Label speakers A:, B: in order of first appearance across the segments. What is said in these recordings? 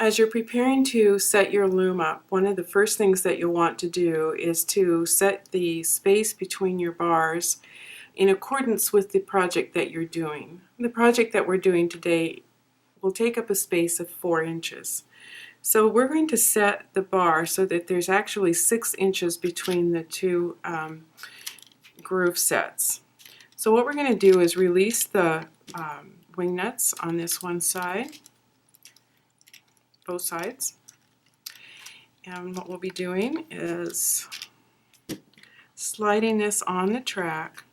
A: As you're preparing to set your loom up, one of the first things that you'll want to do is to set the space between your bars in accordance with the project that you're doing. The project that we're doing today will take up a space of 4 inches. So we're going to set the bar so that there's actually 6 inches between the two groove sets. So what we're going to do is release the wing nuts on this one side, both sides. And what we'll be doing is sliding this on the track,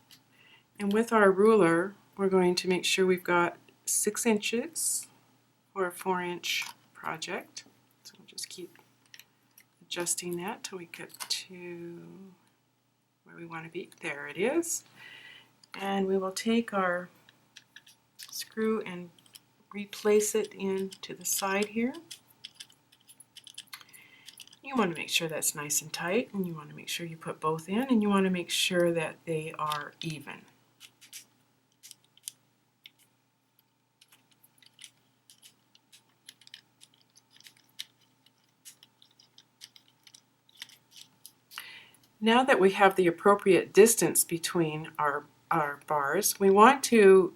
A: and with our ruler we're going to make sure we've got 6 inches for a 4-inch project. So we'll just keep adjusting that till we get to where we want to be. There it is. And we will take our screw and replace it into the side here. You want to make sure that's nice and tight, and you want to make sure you put both in, and you want to make sure that they are even. Now that we have the appropriate distance between our bars, we want to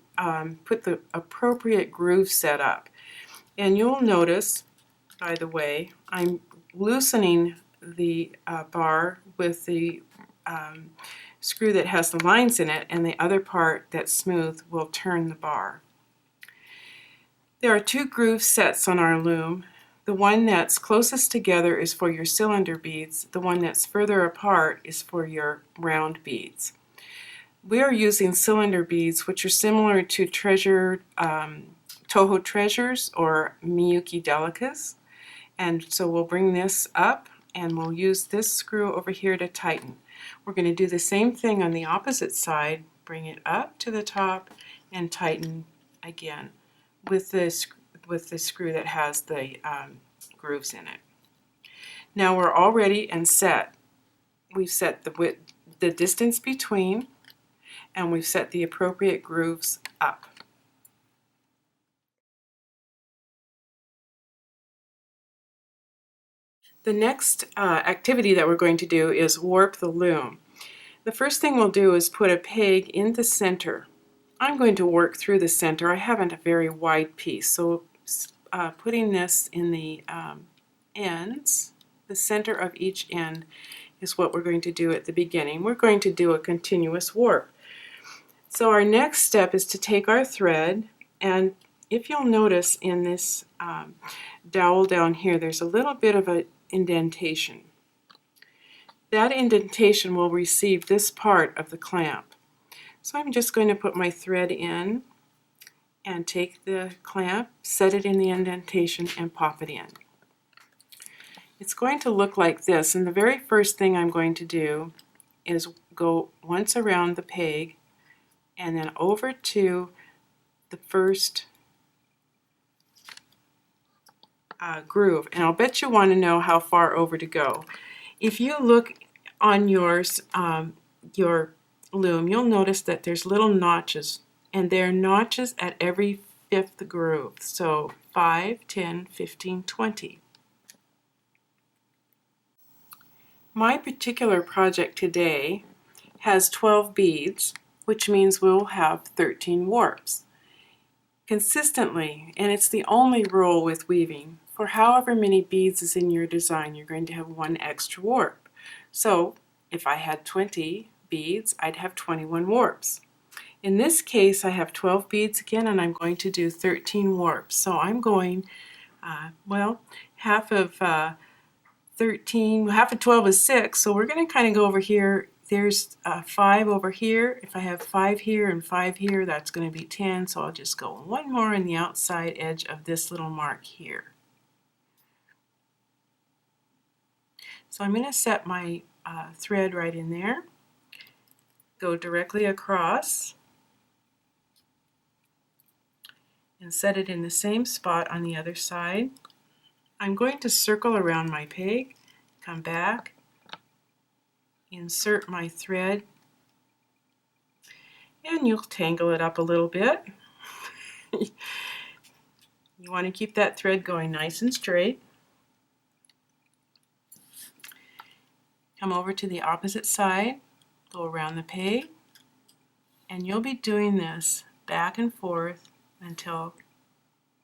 A: put the appropriate groove set up. And you'll notice, by the way, I'm loosening the bar with the screw that has the lines in it, and the other part that's smooth will turn the bar. There are 2 groove sets on our loom. The one that's closest together is for your cylinder beads. The one that's further apart is for your round beads. We are using cylinder beads, which are similar to Toho Treasures or Miyuki Delicas. And so we'll bring this up and we'll use this screw over here to tighten. We're going to do the same thing on the opposite side, bring it up to the top and tighten again with the screw that has the grooves in it. Now we're all ready and set. We've set the distance between, and we've set the appropriate grooves up. The next activity that we're going to do is warp the loom. The first thing we'll do is put a peg in the center. I'm going to work through the center. I haven't a very wide piece, so putting this in the ends, the center of each end, is what we're going to do at the beginning. We're going to do a continuous warp. So our next step is to take our thread, and if you'll notice in this dowel down here, there's a little bit of an indentation. That indentation will receive this part of the clamp. So I'm just going to put my thread in and take the clamp, set it in the indentation, and pop it in. It's going to look like this, and the very first thing I'm going to do is go once around the peg and then over to the first groove. And I'll bet you want to know how far over to go. If you look on yours, your loom, you'll notice that there's little notches, and there are notches at every 5th groove. So 5, 10, 15, 20. My particular project today has 12 beads, which means we'll have 13 warps. Consistently, and it's the only rule with weaving, for however many beads is in your design, you're going to have 1 extra warp. So if I had 20 beads, I'd have 21 warps. In this case, I have 12 beads again, and I'm going to do 13 warps. So I'm going, half of 13, half of 12 is 6, so we're going to kind of go over here. There's 5 over here. If I have 5 here and 5 here, that's going to be 10, so I'll just go 1 more on the outside edge of this little mark here. So I'm going to set my thread right in there, go directly across, and set it in the same spot on the other side. I'm going to circle around my peg, come back, insert my thread, and you'll tangle it up a little bit. You want to keep that thread going nice and straight. Come over to the opposite side, go around the peg, and you'll be doing this back and forth until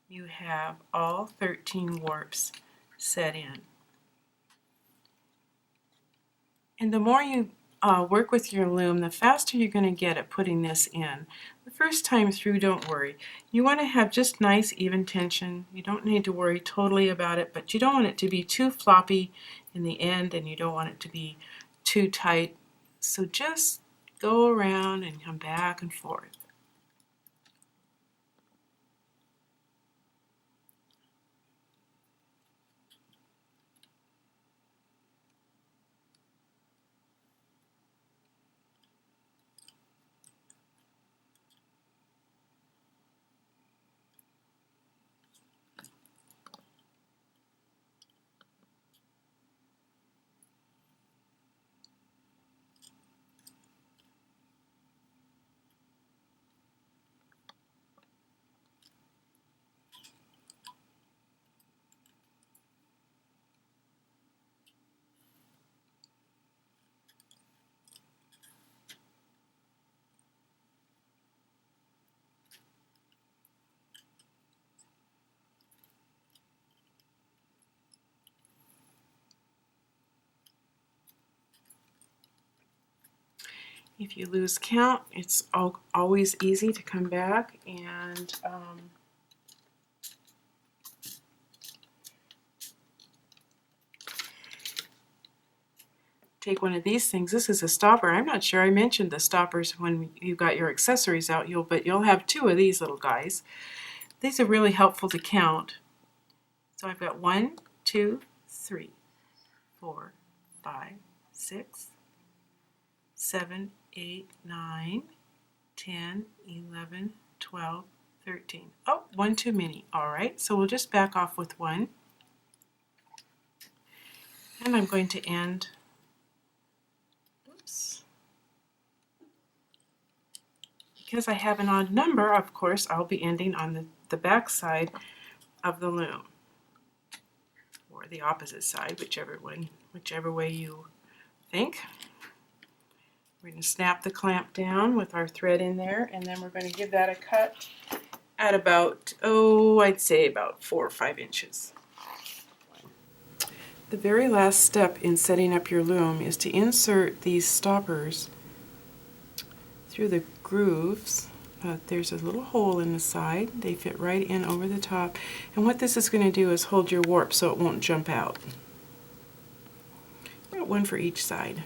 A: you have all 13 warps set in. And the more you work with your loom, the faster you're going to get at putting this in. The first time through, don't worry. You want to have just nice even tension. You don't need to worry totally about it, but you don't want it to be too floppy in the end, and you don't want it to be too tight. So just go around and come back and forth. If you lose count, it's always easy to come back and take one of these things. This is a stopper. I'm not sure I mentioned the stoppers when you got your accessories out, but you'll have two of these little guys. These are really helpful to count. So I've got 1, 2, 3, 4, 5, 6, 7, 8, 9, 10, 11, 12, 13. Oh, one too many. Alright, so we'll just back off with one. And I'm going to end, oops, because I have an odd number, of course, I'll be ending on the back side of the loom, or the opposite side, whichever way you think. We're going to snap the clamp down with our thread in there, and then we're going to give that a cut at about, I'd say about 4 or 5 inches. The very last step in setting up your loom is to insert these stoppers through the grooves. There's a little hole in the side. They fit right in over the top. And what this is going to do is hold your warp so it won't jump out. One for each side.